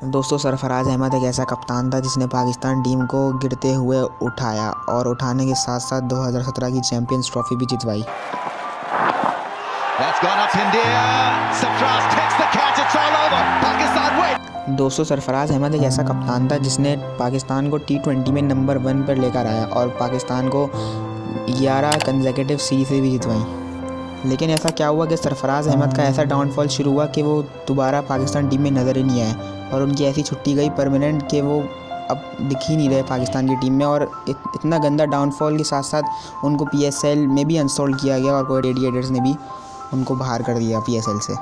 दोस्तों, सरफराज अहमद एक ऐसा कप्तान था जिसने पाकिस्तान टीम को गिरते हुए उठाया और उठाने के साथ साथ 2017 की चैंपियंस ट्रॉफी भी जितवाई। दोस्तों, सरफराज अहमद एक ऐसा कप्तान था जिसने पाकिस्तान को T20 में नंबर 1 पर लेकर आया और पाकिस्तान को 11 कंसेक्यूटिव सीरीज़ें भी जितवाई। लेकिन ऐसा क्या हुआ कि सरफराज अहमद का ऐसा डाउनफॉल शुरू हुआ कि वो दोबारा पाकिस्तान टीम में नज़र ही नहीं आए और उनकी ऐसी छुट्टी गई परमानेंट कि वो अब दिख ही नहीं रहे पाकिस्तान की टीम में। और इतना गंदा डाउनफॉल के साथ साथ उनको PSL में भी अनइंस्टॉल किया गया और कोई रेडिएटर्स ने भी उनको बाहर कर दिया PSL से।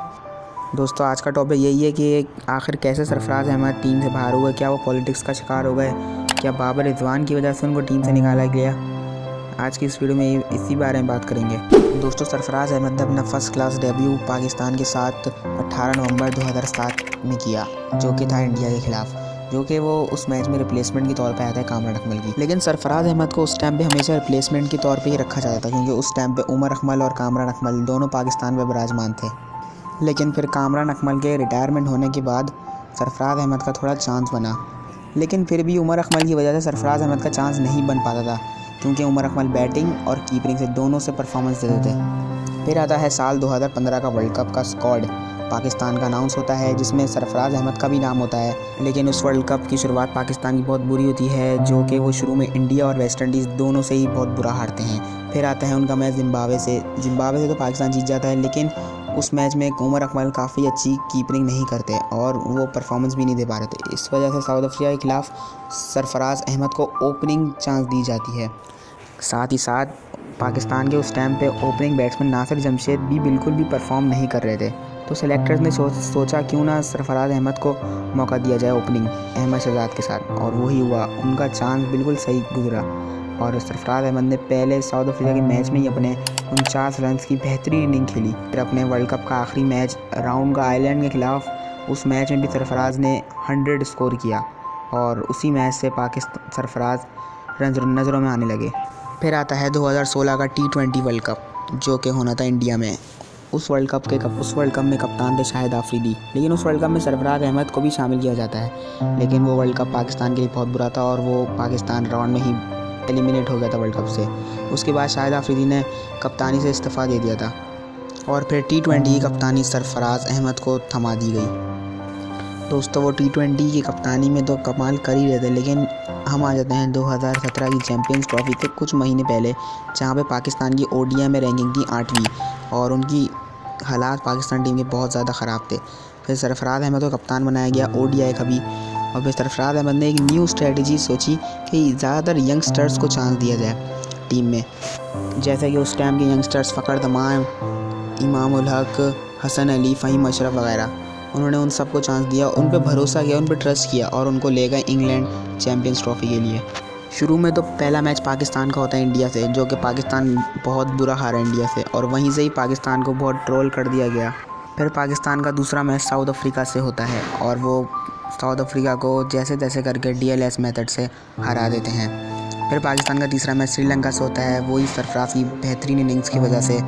दोस्तों, आज का टॉपिक यही है कि आखिर कैसे सरफराज अहमद टीम से बाहर हुए। क्या वो पॉलिटिक्स का शिकार हो गए? क्या बाबर रिजवान की वजह से उनको टीम से निकाला गया? आज की इस वीडियो में इसी बारे में बात करेंगे। दोस्तों, सरफराज अहमद ने अपना फर्स्ट क्लास डेब्यू पाकिस्तान के साथ 18 नवंबर 2007 में किया, जो कि था इंडिया के खिलाफ, जो कि वो उस मैच में रिप्लेसमेंट के तौर पे आया था कामरान अकमल की। लेकिन सरफराज अहमद को उस टाइम पे हमेशा रिप्लेसमेंट के तौर पे ही रखा जाता था, क्योंकि उस टाइम पे उमर अकमल और कामरान अकमल दोनों पाकिस्तान में विराजमान थे। लेकिन फिर कामरान अकमल के रिटायरमेंट होने के बाद सरफराज अहमद का थोड़ा चांस बना, लेकिन फिर भी उमर अकमल की वजह से सरफराज अहमद का चांस नहीं बन पाता था, क्योंकि उमर अकमल बैटिंग और कीपिंग से दोनों से परफॉर्मेंस देते थे। फिर आता है साल 2015 का वर्ल्ड कप का स्क्वाड पाकिस्तान का अनाउंस होता है, जिसमें सरफराज अहमद का भी नाम होता है। लेकिन उस वर्ल्ड कप की शुरुआत पाकिस्तान की बहुत बुरी होती है, जो कि वो शुरू में इंडिया और वेस्ट इंडीज़ दोनों से ही बहुत बुरा हारते हैं। फिर आता है उनका मैच जिम्बाब्वे से तो पाकिस्तान जीत जाता है, लेकिन उस मैच में उमर अकमल काफ़ी अच्छी कीपिंग नहीं करते और वो परफॉर्मेंस भी नहीं दे पा रहे थे। इस वजह से साउथ अफ्रीका के खिलाफ सरफराज अहमद को ओपनिंग चांस दी जाती है। साथ ही साथ पाकिस्तान के उस टाइम पे ओपनिंग बैट्समैन नासिर जमशेद भी बिल्कुल भी परफॉर्म नहीं कर रहे थे, तो सेलेक्टर्स ने सोचा क्यों ना सरफराज अहमद को मौका दिया जाए ओपनिंग अहमद शहजाद के साथ, और वही हुआ। उनका चांस बिल्कुल सही गुजरा और सरफराज अहमद ने पहले साउथ अफ्रीका के मैच में ही अपने 49 रन की बेहतरीन इनिंग खेली। फिर अपने वर्ल्ड कप का आखिरी मैच राउंड का आयरलैंड के खिलाफ, उस मैच में भी सरफराज ने 100 स्कोर किया और उसी मैच से पाकिस्तान सरफराज नज़रों में आने लगे। फिर आता है 2016 का T20 वर्ल्ड कप, जो कि होना था इंडिया में। उस वर्ल्ड कप में कप्तान थे शाहिद आफरीदी, लेकिन उस वर्ल्ड कप में सरफराज अहमद को भी शामिल किया जाता है। लेकिन वो वर्ल्ड कप पाकिस्तान के लिए बहुत बुरा था और वो पाकिस्तान राउंड में ही एलिमिनेट हो गया था वर्ल्ड कप से। उसके बाद शाहिद आफरीदी ने कप्तानी से इस्तीफ़ा दे दिया था और फिर T20 की कप्तानी सरफराज अहमद को थमा दी गई। दोस्तों, वो T20 की कप्तानी में तो कमाल कर ही रहे थे, लेकिन हम आ जाते हैं 2017 की चैंपियंस ट्रॉफी के कुछ महीने पहले, जहां पे पाकिस्तान की ODI में रैंकिंग थी 8वीं और उनकी हालात पाकिस्तान टीम के बहुत ज़्यादा ख़राब थे। फिर सरफराज अहमद को कप्तान बनाया गया ODI का भी, और फिर सरफराज अहमद ने एक न्यू स्ट्रेटजी सोची कि ज़्यादातर यंगस्टर्स को चांस दिया जाए टीम में, जैसे कि उस टाइम के यंगस्टर्स फ़खर तमाम, इमाम उल हक, हसन अली, फ़हीम अशरफ वगैरह। उन्होंने उन सबको चांस दिया, उन पर भरोसा किया, उन पर ट्रस्ट किया और उनको ले गए इंग्लैंड चैंपियंस ट्रॉफी के लिए। शुरू में तो पहला मैच पाकिस्तान का होता है इंडिया से, जो कि पाकिस्तान बहुत बुरा हारा इंडिया से और वहीं से ही पाकिस्तान को बहुत ट्रोल कर दिया गया। फिर पाकिस्तान का दूसरा मैच साउथ अफ्रीका से होता है और वो साउथ अफ्रीका को जैसे तैसे करके DLS मेथड से हरा देते हैं। फिर पाकिस्तान का तीसरा मैच श्रीलंका से होता है, वही सरफराज की बेहतरीन इनिंग्स की वजह से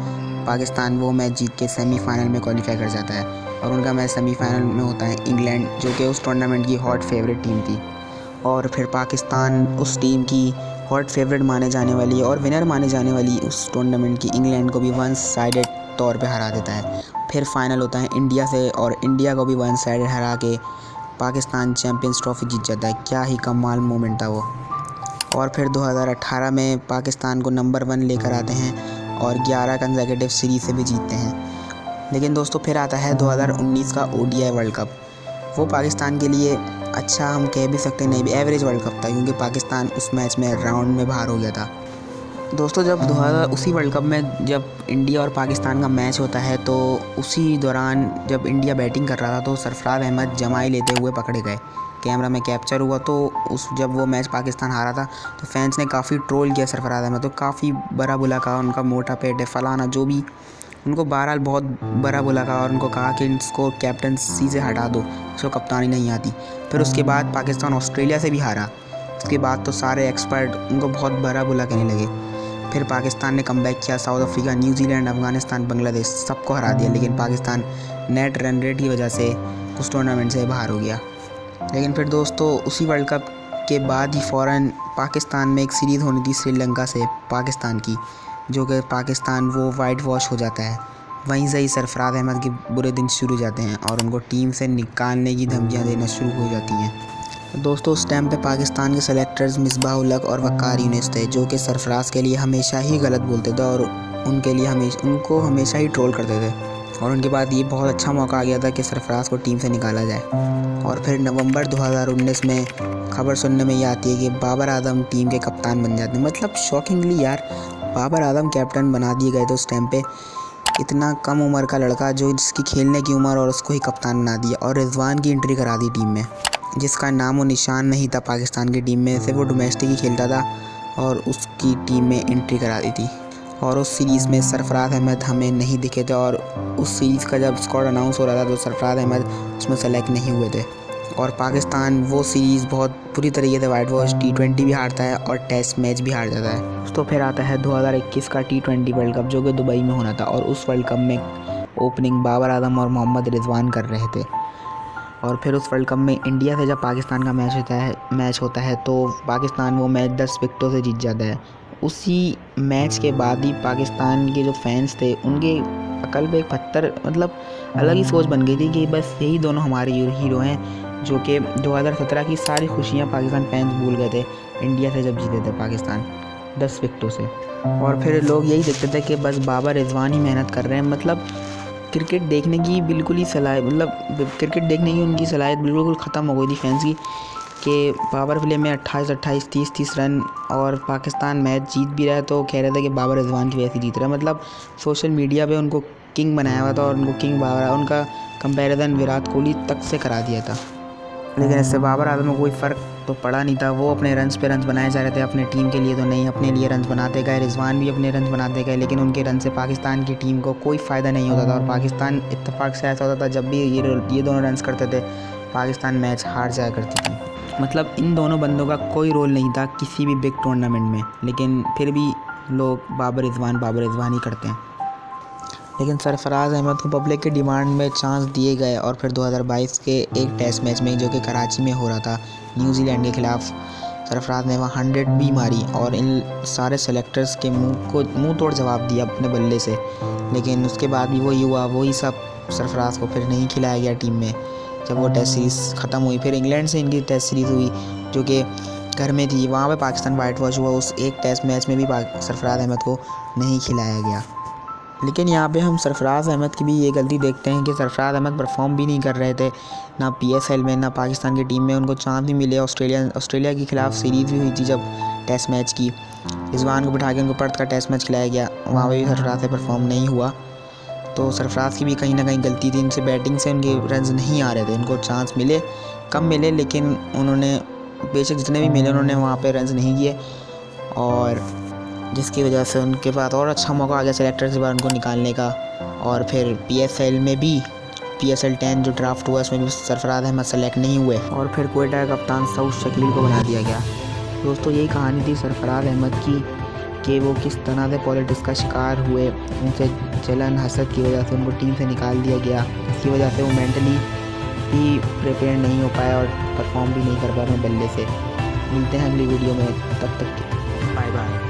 पाकिस्तान वो मैच जीत के सेमीफाइनल में क्वालिफाई कर जाता है और उनका मैच सेमीफाइनल में होता है इंग्लैंड, जो कि उस टूर्नामेंट की हॉट फेवरेट टीम थी। और फिर पाकिस्तान उस टीम की हॉट फेवरेट माने जाने वाली और विनर माने जाने वाली उस टूर्नामेंट की इंग्लैंड को भी वन साइडेड तौर पे हरा देता है। फिर फाइनल होता है इंडिया से और इंडिया को भी वन साइडेड हरा के पाकिस्तान चैम्पियंस ट्रॉफी जीत जाता है। क्या ही कमाल मोमेंट था वो। और फिर 2018 में पाकिस्तान को नंबर 1 लेकर आते हैं और 11 कंसेक्यूटिव सीरीज से भी जीतते हैं। लेकिन दोस्तों, फिर आता है 2019 का ODI वर्ल्ड कप। वो पाकिस्तान के लिए अच्छा हम कह भी सकते हैं, नहीं भी एवरेज वर्ल्ड कप था, क्योंकि पाकिस्तान उस मैच में राउंड में बाहर हो गया था। दोस्तों, जब 2000 उसी वर्ल्ड कप में जब इंडिया और पाकिस्तान का मैच होता है, तो उसी दौरान जब इंडिया बैटिंग कर रहा था तो सरफराज अहमद जमाई लेते हुए पकड़े गए, कैमरा में कैप्चर हुआ। तो जब वो मैच पाकिस्तान हारा था तो फैंस ने काफ़ी ट्रोल किया सरफराज अहमद, तो काफ़ी बड़ा बुला कहा, उनका मोटा पेट है फलाना जो भी, उनको बहरहाल बहुत बड़ा बुला कहा और उनको कहा कि इसको कैप्टनसी से हटा दो, इसको कप्तानी नहीं आती। फिर उसके बाद पाकिस्तान ऑस्ट्रेलिया से भी हारा। उसके बाद तो सारे एक्सपर्ट उनको बहुत बड़ा बुला कहने लगे। फिर पाकिस्तान ने कमबैक किया, south Africa, New Zealand, Afghanistan, Bangladesh सबको हरा दिया, लेकिन पाकिस्तान नेट रन रेट की वजह से उस टूर्नामेंट से बाहर हो गया। लेकिन फिर दोस्तों उसी वर्ल्ड कप के बाद ही फ़ौरन पाकिस्तान में एक सीरीज़ होनी थी श्रीलंका से पाकिस्तान की, जो कि पाकिस्तान वो वाइट वॉश हो जाता है। वहीं से ही सरफराज अहमद के बुरे दिन शुरू हो जाते हैं और उनको टीम से निकालने की धमकियां देना शुरू हो जाती हैं। दोस्तों उस टाइम पे पाकिस्तान के सेलेक्टर्स मिसबाह-उल हक और वक़ार यूनिस थे, जो कि सरफराज के लिए हमेशा ही गलत बोलते थे और उनको हमेशा ही ट्रोल करते थे। और उनके बाद ये बहुत अच्छा मौका आ गया था कि सरफराज को टीम से निकाला जाए। और फिर नवंबर 2019 में खबर सुनने में ये आती है कि बाबर आजम टीम के कप्तान बन जाते हैं। मतलब शॉकिंगली यार, बाबर आजम कैप्टन बना दिए गए थे उस टाइम पे। इतना कम उम्र का लड़का जो जिसकी खेलने की उम्र, और उसको ही कप्तान बना दिया। और रिजवान की एंट्री करा दी टीम में, जिसका नाम व निशान नहीं था पाकिस्तान की टीम में। सिर्फ वो डोमेस्टिक ही खेलता था और उसकी टीम में एंट्री करा दी थी। और उस सीरीज़ में सरफराज अहमद हमें नहीं दिखे थे और उस सीरीज़ का जब स्क्वाड अनाउंस हो रहा था तो सरफराज अहमद उसमें सेलेक्ट नहीं हुए थे। और पाकिस्तान वो सीरीज़ बहुत बुरी तरीके से वाइट वॉश, T20 भी हारता है और टेस्ट मैच भी हार जाता है। तो फिर आता है 2021 का T20 वर्ल्ड कप, जो कि दुबई में होना था। और उस वर्ल्ड कप में ओपनिंग बाबर आजम और मोहम्मद रिजवान कर रहे थे। और फिर उस वर्ल्ड कप में इंडिया से जब पाकिस्तान का मैच होता है तो पाकिस्तान वो मैच 10 विकेटों से जीत जाता है। उसी मैच के बाद ही पाकिस्तान के जो फैंस थे उनके अकल पे एक पत्थर, मतलब अलग ही सोच बन गई थी कि बस यही दोनों हमारे हीरो हैं, जो कि 2017 की सारी खुशियां पाकिस्तान फैंस भूल गए थे इंडिया से जब जीते थे पाकिस्तान 10 विकेटों से। और फिर लोग यही देखते थे कि बस बाबर रिजवान ही मेहनत कर रहे हैं। मतलब क्रिकेट देखने की बिल्कुल ही क्रिकेट देखने की उनकी सलाहियत बिल्कुल ख़त्म हो गई थी फैंस की, कि पावर प्ले में 28-28, 30-30 रन और पाकिस्तान मैच जीत भी रहा है तो कह रहे थे कि बाबर रिजवान की वजह से जीत रहा है। मतलब सोशल मीडिया पे उनको किंग बनाया हुआ था और उनको किंग बाबर, उनका कंपैरिजन विराट कोहली तक से करा दिया था। लेकिन इससे बाबर आजम में कोई फ़र्क तो पड़ा नहीं था। वो अपने रन्स पे रन्स बनाए जा रहे थे, अपने टीम के लिए तो नहीं, अपने लिए रन्स बनाते गए। रिजवान भी अपने रन्स बनाते गए, लेकिन उनके रन से पाकिस्तान की टीम को कोई फ़ायदा नहीं होता था। और पाकिस्तान इत्तेफाक से ऐसा होता था जब भी ये दोनों रन्स करते थे पाकिस्तान मैच हार जाया करती थी। मतलब इन दोनों बंदों का कोई रोल नहीं था किसी भी बिग टूर्नामेंट में, लेकिन फिर भी लोग बाबर रिजवान ही करते हैं। लेकिन सरफराज अहमद को पब्लिक की डिमांड में चांस दिए गए और फिर 2022 के एक टेस्ट मैच में, जो कि कराची में हो रहा था न्यूजीलैंड के ख़िलाफ़, सरफराज ने वहाँ 100 भी मारी और इन सारे सेलेक्टर्स के मुंह तोड़ जवाब दिया अपने बल्ले से। लेकिन उसके बाद भी वही हुआ, वही सब सरफराज को फिर नहीं खिलाया गया टीम में। जब वो टेस्ट सीरीज़ ख़त्म हुई, फिर इंग्लैंड से इनकी टेस्ट सीरीज़ हुई जो कि घर में थी, वहाँ पे पाकिस्तान वाइट वॉश हुआ। उस एक टेस्ट मैच में भी सरफराज अहमद को नहीं खिलाया गया। लेकिन यहाँ पे हम सरफराज अहमद की भी ये गलती देखते हैं कि सरफराज अहमद परफॉर्म भी नहीं कर रहे थे, ना PSL में ना पाकिस्तान की टीम में उनको चांस भी मिले। ऑस्ट्रेलिया के ख़िलाफ़ सीरीज़ भी हुई थी जब टेस्ट मैच की, रिजवान को बिठा के उनको पर्थ का टेस्ट मैच खिलाया गया, वहाँ पर भी सरफराज से परफॉर्म नहीं हुआ। तो सरफराज की भी कहीं ना कहीं गलती थी, इनसे बैटिंग से उनके रन्स नहीं आ रहे थे। उनको चांस मिले, कम मिले, लेकिन उन्होंने बेशक जितने भी मिले उन्होंने वहाँ पे रन्स नहीं किए, और जिसकी वजह से उनके पास और अच्छा मौका आ गया सेलेक्टर के बाद उनको निकालने का। और फिर PSL में भी PSL 10 जो ड्राफ्ट हुआ उसमें भी सरफराज अहमद सेलेक्ट नहीं हुए और फिर क्वेटा का कप्तान सऊद शकील को बना दिया गया। दोस्तों यही कहानी थी सरफराज अहमद की, कि वो किस तरह से पॉलिटिक्स का शिकार हुए, उनसे जलन हसद की वजह से उनको टीम से निकाल दिया गया। इसकी वजह से वो मेंटली भी प्रिपेयर नहीं हो पाया और परफॉर्म भी नहीं कर पाया अपने बल्ले से। मिलते हैं अगली वीडियो में, तब तक बाय बाय।